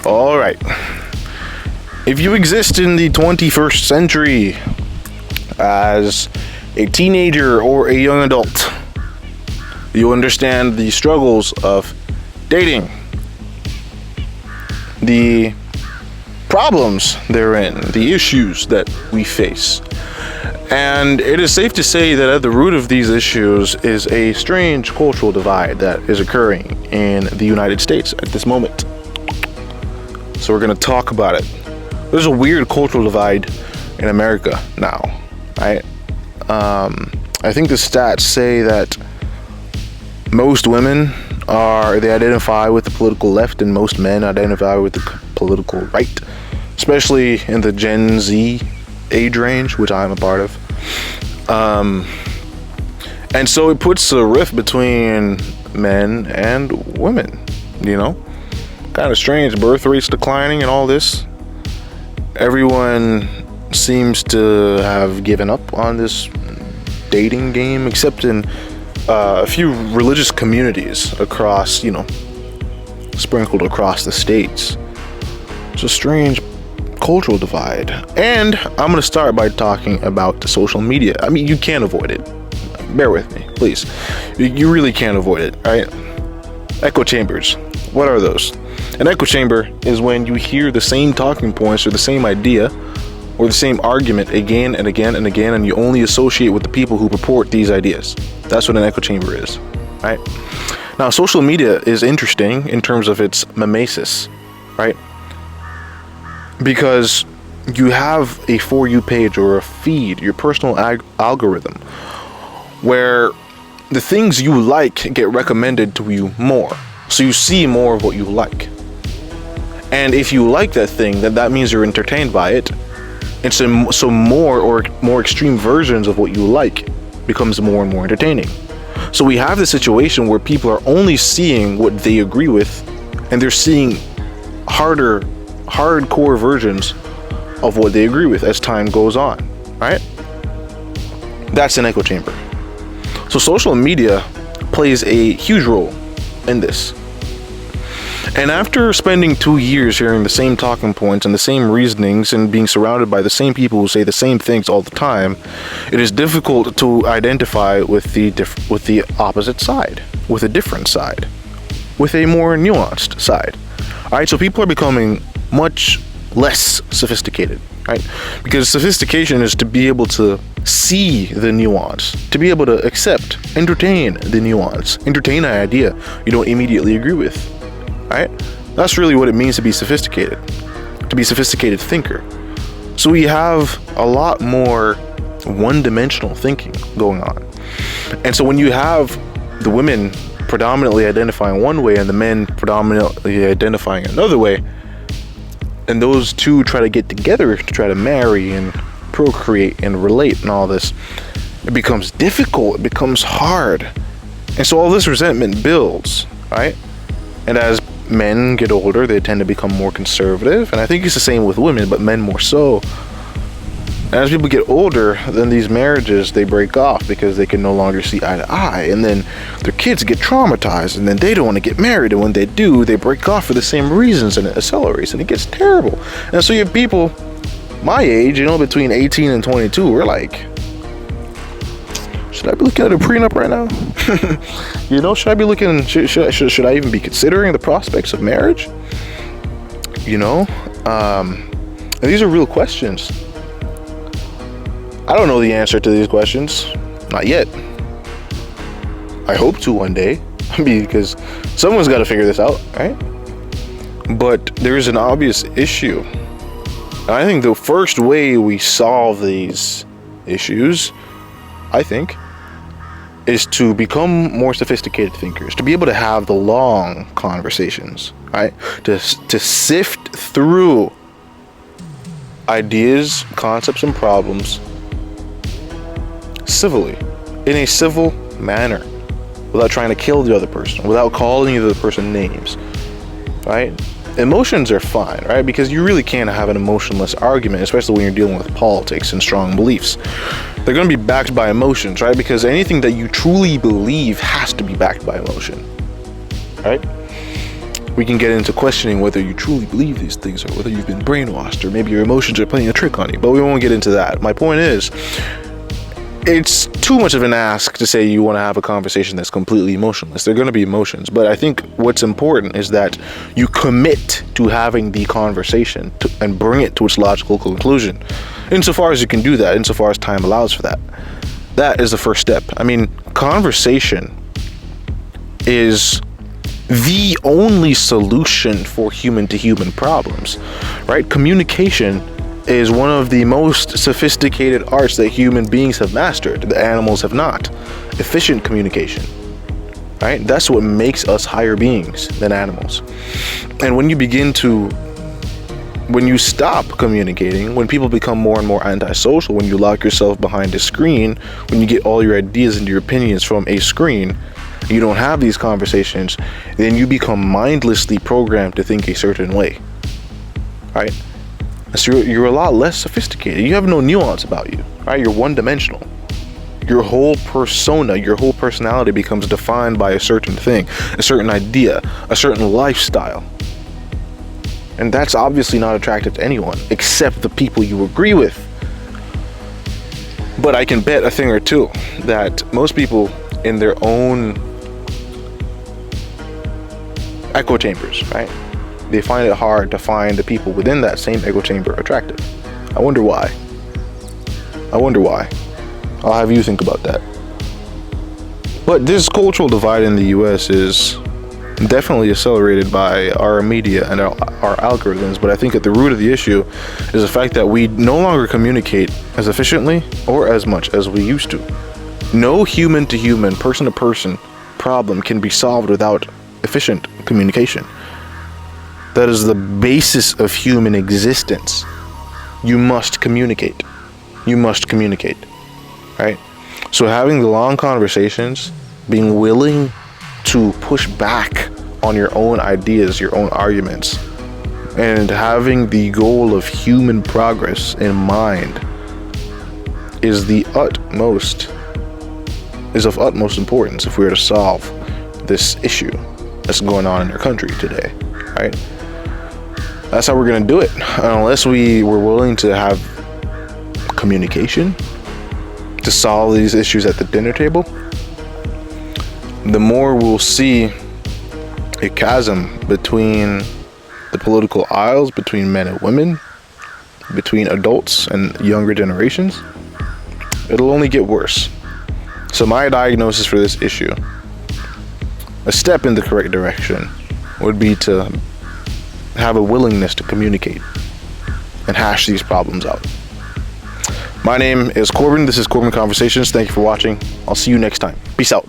All right. If you exist in the 21st century as a teenager or a young adult, you understand the struggles of dating, the problems therein, the issues that we face. And it is safe to say that at the root of these issues is a strange cultural divide that is occurring in the United States at this moment. So we're going to talk about it. There's a weird cultural divide in America now, right? I think the stats say that most women they identify with the political left and most men identify with the political right, especially in the Gen Z age range, which I'm a part of. And so it puts a rift between men and women, kind of strange. Birth rates declining and all this. Everyone seems to have given up on this dating game, except in a few religious communities across, sprinkled across the states. It's a strange cultural divide. And I'm going to start by talking about social media. I mean, you can't avoid it. Bear with me, please. You really can't avoid it, right? Echo chambers. What are those? An echo chamber is when you hear the same talking points or the same idea or the same argument again and again and again, and you only associate with the people who purport these ideas. That's what an echo chamber is, right? Now, social media is interesting in terms of its mimesis, right? Because you have a For You page or a feed, your personal algorithm, where the things you like get recommended to you more. So you see more of what you like. And if you like that thing, then that means you're entertained by it. And so more extreme versions of what you like becomes more and more entertaining. So we have the situation where people are only seeing what they agree with, and they're seeing hardcore versions of what they agree with as time goes on, right? That's an echo chamber. So social media plays a huge role in this. And after spending 2 years hearing the same talking points and the same reasonings and being surrounded by the same people who say the same things all the time, it is difficult to identify with the opposite side, with a different side, with a more nuanced side. All right, so people are becoming much less sophisticated, right? Because sophistication is to be able to see the nuance, to be able to accept, entertain the nuance, entertain an idea you don't immediately agree with, right? That's really what it means to be sophisticated, to be a sophisticated thinker. So we have a lot more one-dimensional thinking going on. And so when you have the women predominantly identifying one way and the men predominantly identifying another way, and those two try to get together to try to marry and procreate and relate and all this, it becomes difficult, it becomes hard. And so all this resentment builds, right? And as men get older, they tend to become more conservative. And I think it's the same with women, but men more so. And as people get older, then these marriages, they break off because they can no longer see eye to eye. And then their kids get traumatized, and then they don't want to get married. And when they do, they break off for the same reasons, and it accelerates, and it gets terrible. And so you have people my age, between 18 and 22, we're like, should I be looking at a prenup right now? Should I be looking, should I even be considering the prospects of marriage? And these are real questions. I don't know the answer to these questions. Not yet. I hope to one day. Because someone's got to figure this out, right? But there's an obvious issue. And I think the first way we solve these issues, is to become more sophisticated thinkers, to be able to have the long conversations, right? To sift through ideas, concepts, and problems civilly, in a civil manner, without trying to kill the other person, without calling the other person names, right? Emotions are fine, right? Because you really can't have an emotionless argument, especially when you're dealing with politics and strong beliefs. They're going to be backed by emotions, right? Because anything that you truly believe has to be backed by emotion, right? we can get into questioning whether you truly believe these things or whether you've been brainwashed or maybe your emotions are playing a trick on you, but we won't get into that. My point is, it's too much of an ask to say you want to have a conversation that's completely emotionless. There are going to be emotions, but I think what's important is that you commit to having the conversation and bring it to its logical conclusion, insofar as you can do that, insofar as time allows for that. That is the first step. I mean, conversation is the only solution for human to human problems, right? Communication is one of the most sophisticated arts that human beings have mastered. The animals have not. Efficient communication, right? That's what makes us higher beings than animals. And when you stop communicating, when people become more and more antisocial, when you lock yourself behind a screen, when you get all your ideas and your opinions from a screen, you don't have these conversations, then you become mindlessly programmed to think a certain way, right? So you're a lot less sophisticated. You have no nuance about you, right? You're one-dimensional. Your whole persona, your whole personality becomes defined by a certain thing, a certain idea, a certain lifestyle. And that's obviously not attractive to anyone, except the people you agree with. But I can bet a thing or two that most people in their own echo chambers, right? They find it hard to find the people within that same echo chamber attractive. I wonder why. I'll have you think about that. But this cultural divide in the US is definitely accelerated by our media and our algorithms, but I think at the root of the issue is the fact that we no longer communicate as efficiently or as much as we used to. No human to human, person to person problem can be solved without efficient communication. That is the basis of human existence. You must communicate. Right? So having the long conversations, being willing to push back on your own ideas, your own arguments, and having the goal of human progress in mind is of utmost importance if we are to solve this issue that's going on in our country today, right? That's how we're going to do it. Unless we were willing to have communication to solve these issues at the dinner table, the more we'll see a chasm between the political aisles, between men and women, between adults and younger generations. It'll only get worse. So my diagnosis for this issue, a step in the correct direction, would be to have a willingness to communicate and hash these problems out. My name is Corbin. This is Corbin Conversations. Thank you for watching. I'll see you next time. Peace out.